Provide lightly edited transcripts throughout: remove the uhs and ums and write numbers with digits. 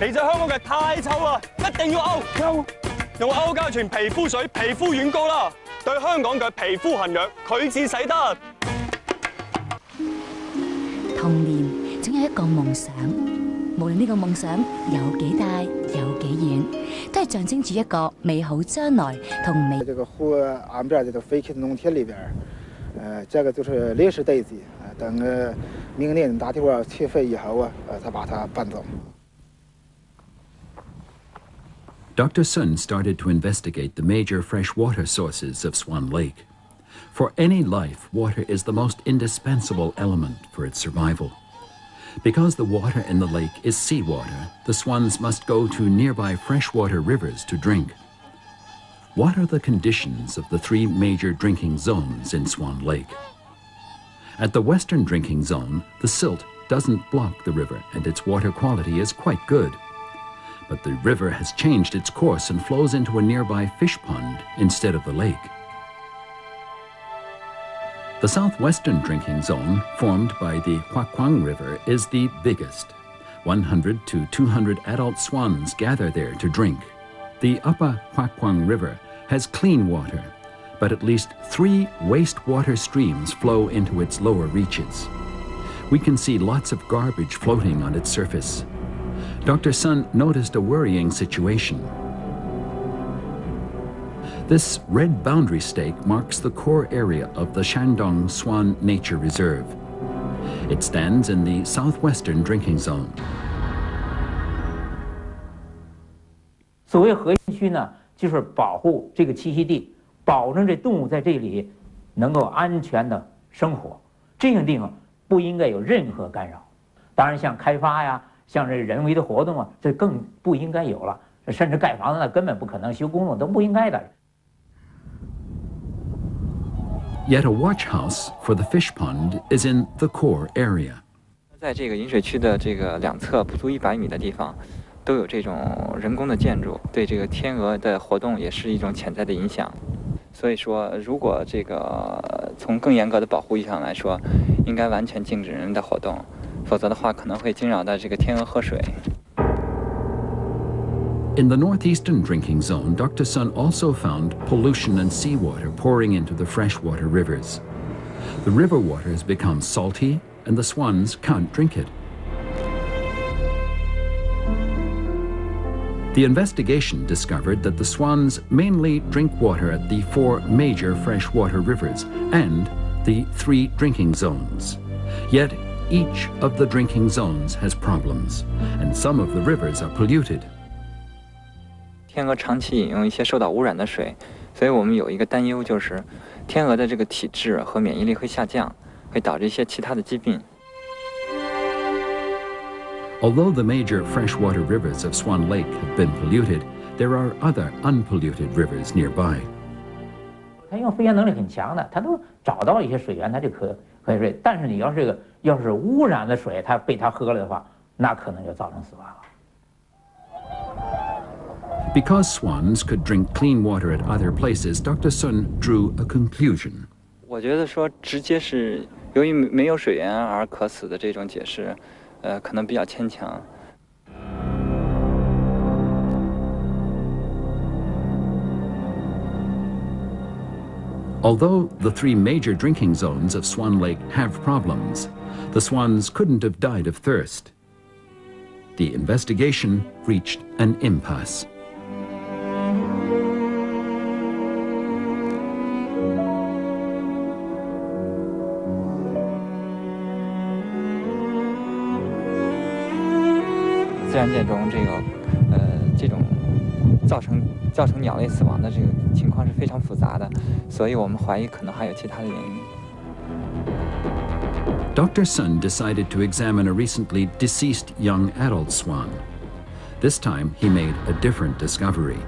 你隻香港腳太臭啦，一定要勾。用歐家泉皮膚水，皮膚軟膏啦，對香港腳皮膚痕癢，佢至使得。童年總有一個夢想，無論呢個夢想有幾大有幾遠，都係象徵住一個美好將來同美。這個湖岸邊這個廢棄農田裏邊，這個就是歷史堆積，等明年大地方起飞以後才把它搬走。Dr. Sun started to investigate the major freshwater sources of Swan Lake. For any life, water is the most indispensable element for its survival. Because the water in the lake is seawater, the swans must go to nearby freshwater rivers to drink. What are the conditions of the three major drinking zones in Swan Lake? At the western drinking zone, the silt doesn't block the river and its water quality is quite good. But the river has changed its course and flows into a nearby fish pond instead of the lake. The southwestern drinking zone, formed by the Huaquang River, is the biggest. 100 to 200 adult swans gather there to drink. The upper Huaquang River has clean water, but at least 3 wastewater streams flow into its lower reaches. We can see lots of garbage floating on its surface. Dr. Sun noticed a worrying situation. This red boundary stake marks the core area of the Shandong Swan Nature Reserve. It stands in the southwestern drinking zone. 所谓核心区呢，就是保护这个栖息地，保证这动物在这里能够安全的生活。这个地方不应该有任何干扰。当然，像开发呀。 像这人为的活动啊，这更不应该有了。甚至盖房子那根本不可能，修公路都不应该的。Yet a watch house for the fish pond is in the core area. 在这个引水区的这个两侧不足100米的地方，都有这种人工的建筑，对这个天鹅的活动也是一种潜在的影响。所以说，如果这个从更严格的保护意义上来说，应该完全禁止人的活动。 否则的话，可能会惊扰到这个天鹅喝水。In the northeastern drinking zone, Dr. Sun also found pollution and seawater pouring into the freshwater rivers. The river water has become salty, and the swans can't drink it. The investigation discovered that the swans mainly drink water at the 4 major freshwater rivers and the 3 drinking zones. Yet, each of the drinking zones has problems, and some of the rivers are polluted. 天鹅长期饮用一些受到污染的水，所以我们有一个担忧，就是天鹅的这个体质和免疫力会下降，会导致一些其他的疾病。Although the major freshwater rivers of Swan Lake have been polluted, there are other unpolluted rivers nearby. 它因为飞行能力很强的，它都找到一些水源，它就可以睡。但是你要是污染的水，它被它喝了的话，那可能就造成死亡了。 Because swans could drink clean water at other places, Dr. Sun drew a conclusion. 我觉得说直接是由于没有水源而渴死的这种解释，可能比较牵强。 Although the 3 major drinking zones of Swan Lake have problems, the swans couldn't have died of thirst. The investigation reached an impasse. "自然界中这种造成鸟类死亡的这个情况是非常复杂的，所以我们怀疑可能还有其他的原因。 Dr. Sun decided to examine a recently deceased young adult swan. This time, he made a different discovery.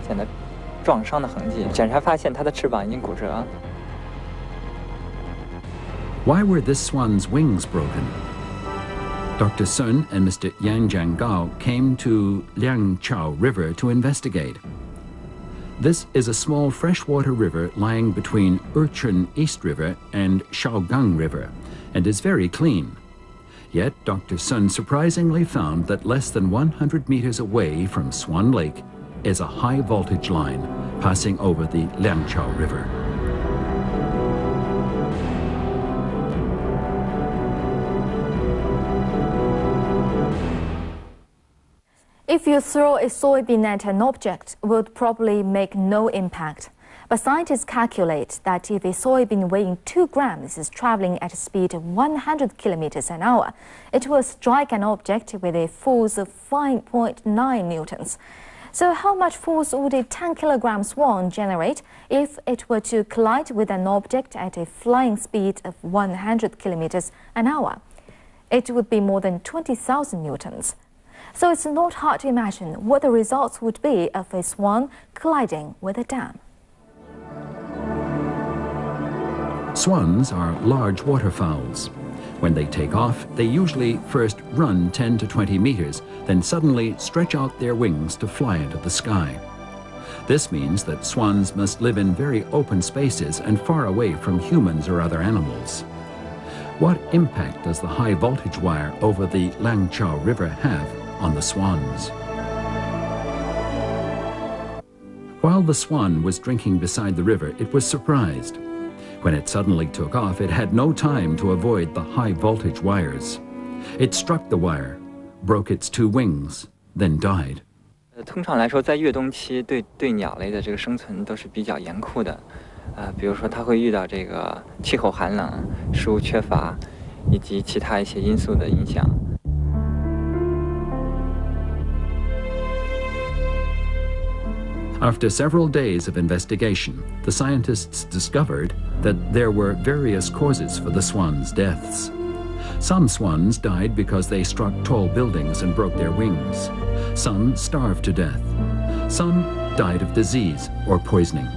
现在撞伤的痕迹，检查发现它的翅膀已经骨折。 Why were this swan's wings broken? Dr. Sun and Mr. Yang Jianggao came to Liangchao River to investigate. This is a small freshwater river lying between Urchun East River and Shaogang River and is very clean. Yet Dr. Sun surprisingly found that less than 100 meters away from Swan Lake is a high voltage line passing over the Liangchao River. If you throw a soybean at an object, it would probably make no impact. But scientists calculate that if a soybean weighing 2 grams is traveling at a speed of 100 kilometers an hour, it will strike an object with a force of 5.9 newtons. So how much force would a 10-kilogram swan generate if it were to collide with an object at a flying speed of 100 kilometers an hour? It would be more than 20,000 newtons. So it's not hard to imagine what the results would be of a swan colliding with a dam. Swans are large waterfowls. When they take off, they usually first run 10 to 20 meters, then suddenly stretch out their wings to fly into the sky. This means that swans must live in very open spaces and far away from humans or other animals. What impact does the high voltage wire over the Liangchao River have on the swans? While the swan was drinking beside the river, it was surprised. When it suddenly took off, it had no time to avoid the high voltage wires. It struck the wire, broke its 2 wings, then died. 通常来说，在越冬期对鸟类的这个生存都是比较严酷的，比如说它会遇到这个气候寒冷、食物缺乏，以及其他一些因素的影响。 After several days of investigation, the scientists discovered that there were various causes for the swans' deaths. Some swans died because they struck tall buildings and broke their wings. Some starved to death. Some died of disease or poisoning.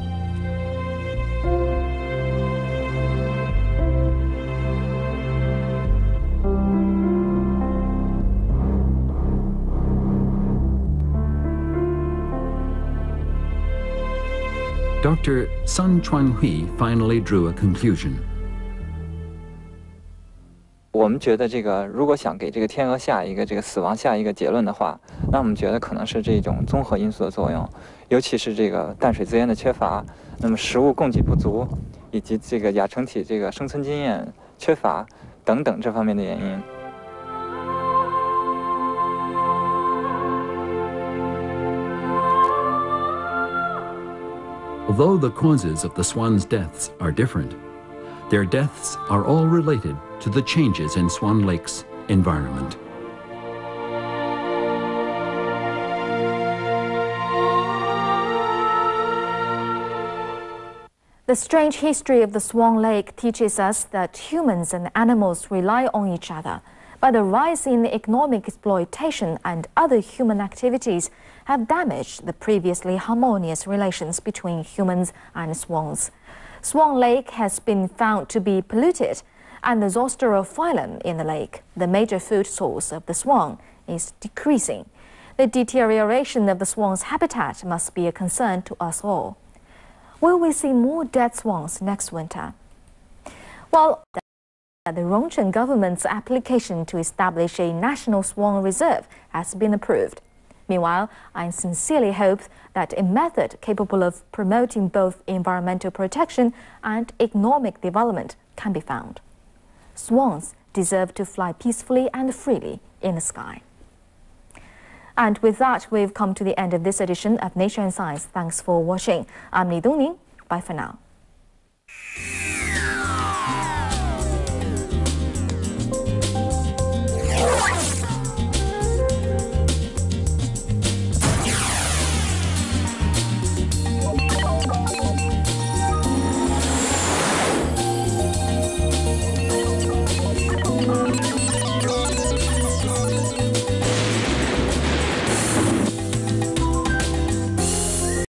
Dr. Sun Chuanhui finally drew a conclusion. 我们觉得这个如果想给这个天鹅下一个这个死亡下一个结论的话，那我们觉得可能是这种综合因素的作用，尤其是这个淡水资源的缺乏，那么食物供给不足，以及这个亚成体这个生存经验缺乏等等这方面的原因。 Although the causes of the swans' deaths are different, their deaths are all related to the changes in Swan Lake's environment. The strange history of the Swan Lake teaches us that humans and animals rely on each other, but the rise in economic exploitation and other human activities have damaged the previously harmonious relations between humans and swans. Swan Lake has been found to be polluted, and the zoosterophyllum in the lake, the major food source of the swan, is decreasing. The deterioration of the swan's habitat must be a concern to us all. Will we see more dead swans next winter? Well, the Rongcheng government's application to establish a national swan reserve has been approved. Meanwhile, I sincerely hope that a method capable of promoting both environmental protection and economic development can be found. Swans deserve to fly peacefully and freely in the sky. And with that, we've come to the end of this edition of Nature and Science. Thanks for watching. I'm Li Dongning. Bye for now.